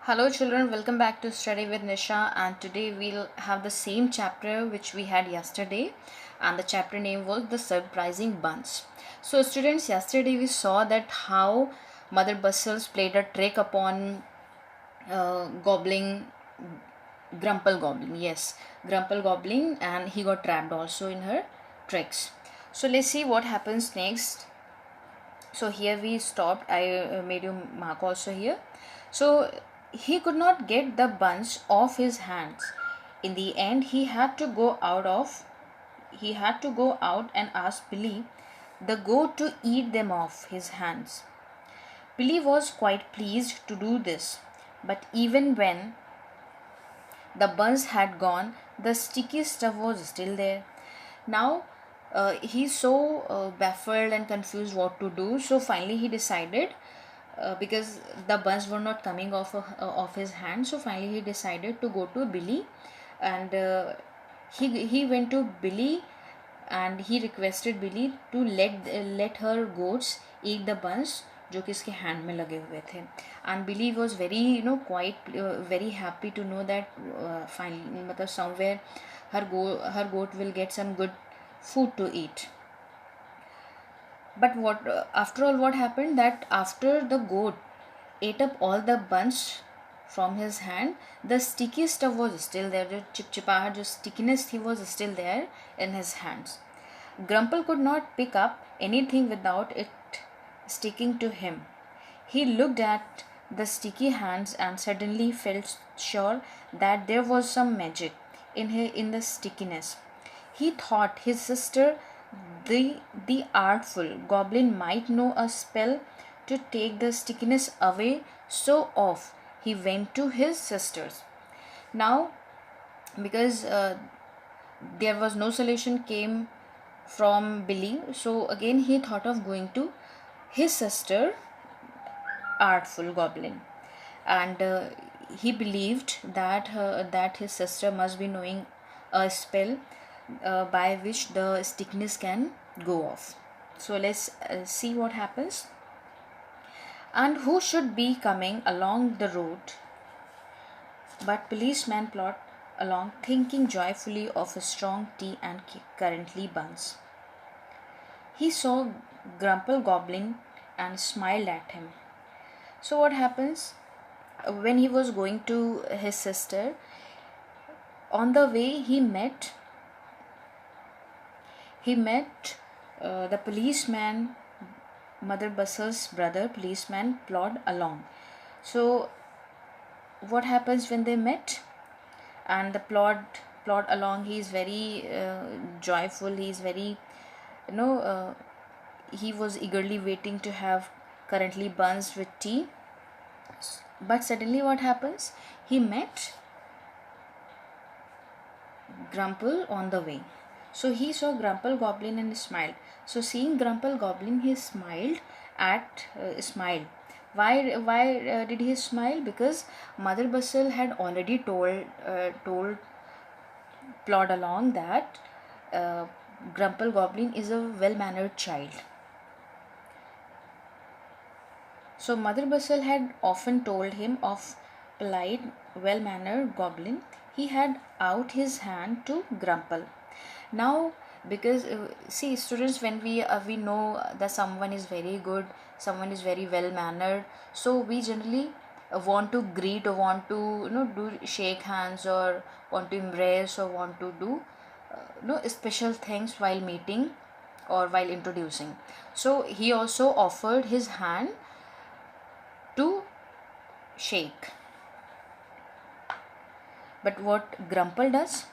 Hello children, welcome back to Study with Nisha, and today we'll have the same chapter which we had yesterday, and the chapter name was The Surprising Bunch. So students, yesterday we saw that how Mother Bustles played a trick upon Goblin, Grumple Goblin, yes, Grumple Goblin, and he got trapped also in her tricks. So let's see what happens next. So here we stopped. I made you mark also here. So he could not get the bunch off his hands. In the end, he had to go out and ask Billy the goat to eat them off his hands. Billy was quite pleased to do this, but even when the buns had gone, the sticky stuff was still there. Now he's so baffled and confused what to do. So finally he decided, because the buns were not coming off his hand. So finally he decided to go to Billy, and he went to Billy, and he requested Billy to let her goats eat the buns जो कि इसके hand में लगे हुए थे. And Billy was very quite very happy to know that finally मतलब somewhere her goat will get some good food to eat. But after all, what happened that after the goat ate up all the buns from his hand, the sticky stuff was still there. The chipchipahat, the stickiness he was still there in his hands. Grumple could not pick up anything without it sticking to him. He looked at the sticky hands and suddenly felt sure that there was some magic in the stickiness. He thought his sister, the artful goblin, might know a spell to take the stickiness away, so off he went to his sisters. Now, because there was no solution came from Billy, so again he thought of going to his sister, artful goblin, and he believed that his sister must be knowing a spell by which the stickiness can go off. So let's see what happens. And who should be coming along the road but policeman Plot along, thinking joyfully of a strong tea and currently buns. He saw Grumple Goblin and smiled at him. So what happens when he was going to his sister? On the way, he met the policeman, Mother Bustle's brother, policeman Plod along. So what happens when they met? And the Plod along, he is very joyful. He is very he was eagerly waiting to have currently buns with tea. But suddenly what happens? He met Grumple on the way. So he saw Grumple Goblin and smiled. So seeing Grumple Goblin, he smiled. Why did he smile? Because Mother Bustle had already told Plod along that Grumple Goblin is a well-mannered child. So Mother Bustle had often told him of polite, well-mannered goblin. He had out his hand to Grumple. Now, because see, students, when we know that someone is very good, someone is very well-mannered, so we generally want to greet or want to do shake hands or want to embrace or want to do special things while meeting or while introducing. So he also offered his hand to shake. But what Grumple does?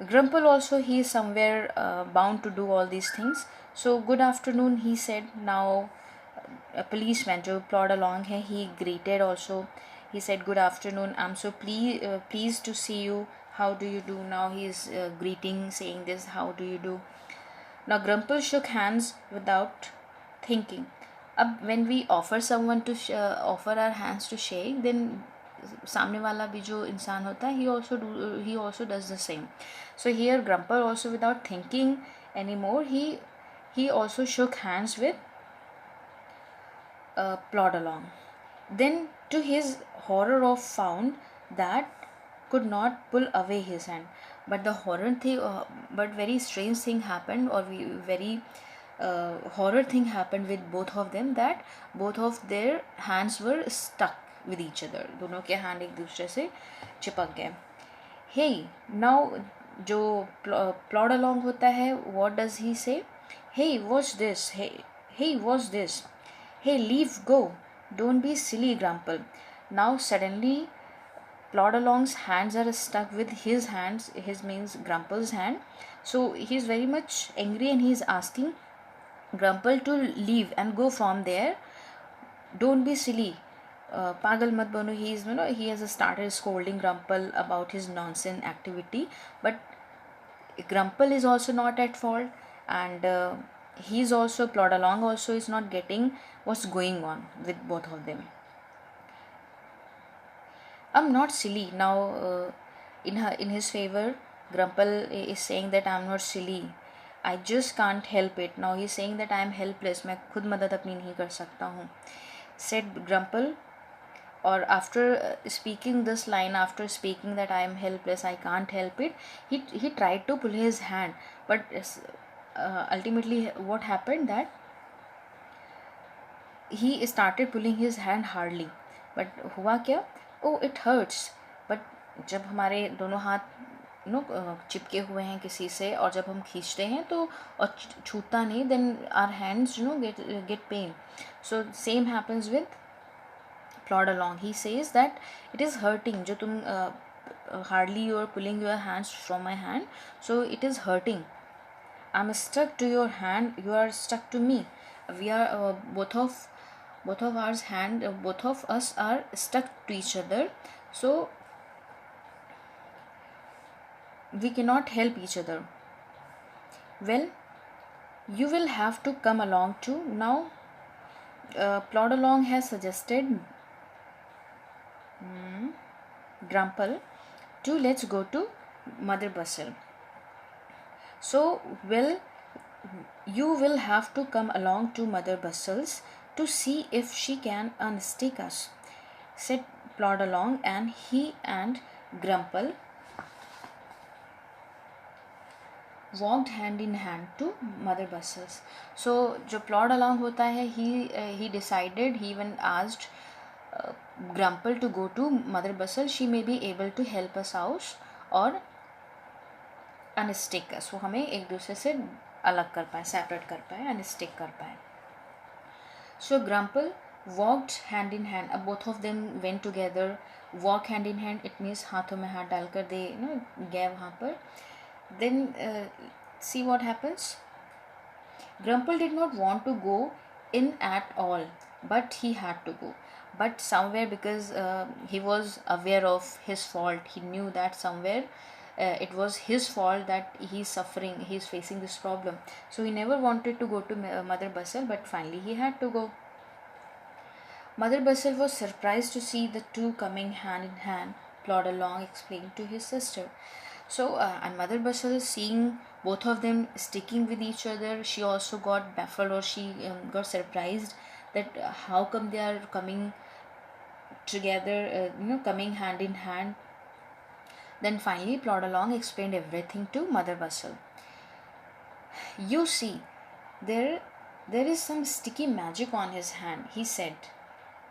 Grumple also, he is somewhere bound to do all these things. So good afternoon, he said. Now a policeman जो Plod along है, he greeted also. He said, good afternoon, I'm so pleased to see you. How do you do? Now he is greeting, saying this, how do you do? Now Grumple shook hands without thinking. When we offer someone to offer our hands to shake, then सामने वाला भी जो इंसान होता है, he also does the same. So here Grumple also, without thinking anymore, he also shook hands with Plod along. Then to his horror of found that could not pull away his hand. But the horror thing, but very strange thing happened, or very horror thing happened with both of them, that both of their hands were stuck with each other. दोनों के hand एक दूसरे से चिपक गए. Hey, now जो plod along होता है, what does he say? Hey, what's this? Hey, what's this? Hey, leave, go. Don't be silly, Grumple. Now suddenly Plod Along's hands are stuck with his hands, his means Grumple's hand. So he's very much angry and he's asking Grumple to leave and go from there. Don't be silly. Pagal mat bano. He has started scolding Grumple about his nonsense activity, but Grumple is also not at fault, and he's also, Plod Along also is not getting what's going on with both of them. I'm not silly. Now in his favor, Grumple is saying that I'm not silly, I just can't help it. Now he's saying that I'm helpless, मैं खुद मदद अपनी नहीं कर सकता हूँ, said Grumple. Or after speaking this line, after speaking that I am helpless, I can't help it, he tried to pull his hand, but ultimately what happened, that he started pulling his hand hardly. But हुआ क्या, oh it hurts. But जब हमारे दोनों हाथ चिपके हुए हैं किसी से, और जब हम खींचते हैं तो और छूटता नहीं, then our hands get pain. So same happens with Plod Along. He says that it is hurting. जो तुम hardly you are pulling your hands from my hand, so it is hurting. I'm stuck to your hand, you are stuck to me. We are both of ours hand, both of us are stuck to each other, so we cannot help each other. Well, you will have to come along too. Now Plod Along has suggested Grumple to let's go to Mother Bustle. So, well, you will have to come along to Mother Bustle's to see if she can unstick us, said Plod Along, and he and Grumple walked hand in hand to Mother Bustle's. So, जो Plod Along होता है, he decided, he even asked Grumple to go to Mother Bustle. She may be able to help us out और unstick us. वो हमें एक दूसरे से अलग कर पाए, separate कर पाए, unstick कर पाए. So Grumple walked hand in hand. अब both of them went together. Walk hand in hand, it means हाथों में हाथ डालकर they गए वहाँ पर. Then see what happens. Grumple did not want to go in at all, but he had to go. But somewhere, because he was aware of his fault, he knew that somewhere it was his fault that he's suffering, he's facing this problem. So he never wanted to go to Mother Bustle, but finally he had to go. Mother Bustle was surprised to see the two coming hand in hand, Plod Along explained to his sister. So, and Mother Bustle, seeing both of them sticking with each other, she also got baffled, or she got surprised that how come they are coming together, coming hand in hand. Then finally Plod Along explained everything to Mother Bustle. You see, there is some sticky magic on his hand, he said.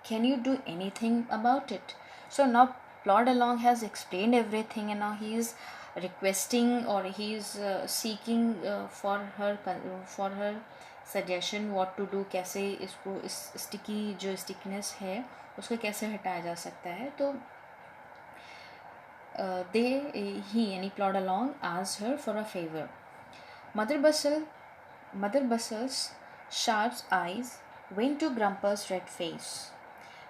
Can you do anything about it? So now Plod Along has explained everything, and now he is requesting, or he is seeking for her suggestion what to do, कैसे इसको इस sticky जो stickiness है उसको कैसे हटाया जा सकता है. तो यानी Plod Along asked her for a favor. Mother Bustle's sharp eyes went to Grumple's red face.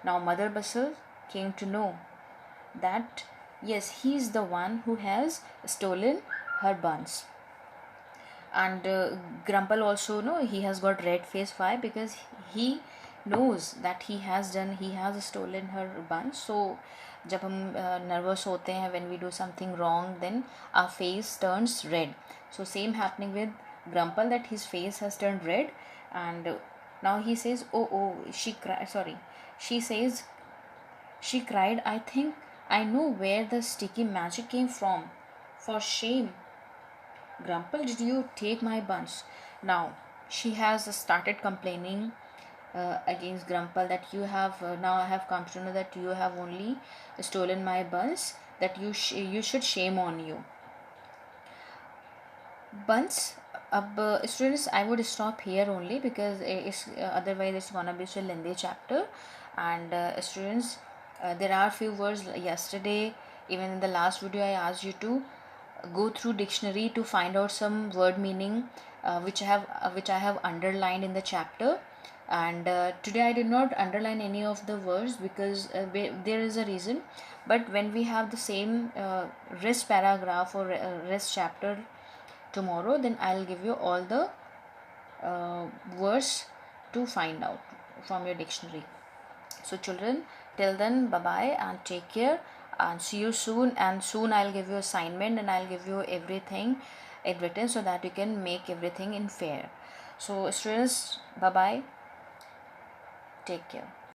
Now Mother Bustle came to know that yes, he is the one who has stolen her buns. And Grumple also he has got red face. Why? Because he knows that he has stolen her buns. So जब हम nervous होते हैं, when we do something wrong, then our face turns red. So same happening with Grumple, that his face has turned red, and now he says, she says, She cried, I think I know where the sticky magic came from. For shame, Grumple, did you take my buns? Now, she has started complaining against Grumple that you have now I have come to know that you have only stolen my buns, that you should shame on you. Buns, students, I would stop here only because it's otherwise it's gonna be a lengthy chapter. And students, there are few words yesterday, even in the last video I asked you to go through dictionary to find out some word meaning, which I have underlined in the chapter. And today I did not underline any of the words because there is a reason. But when we have the same rest paragraph or rest chapter tomorrow, then I'll give you all the uh, words to find out from your dictionary. So children, till then, bye bye and take care, and see you soon. And soon I'll give you assignment and I'll give you everything in written so that you can make everything in fair. So students, bye bye, take care.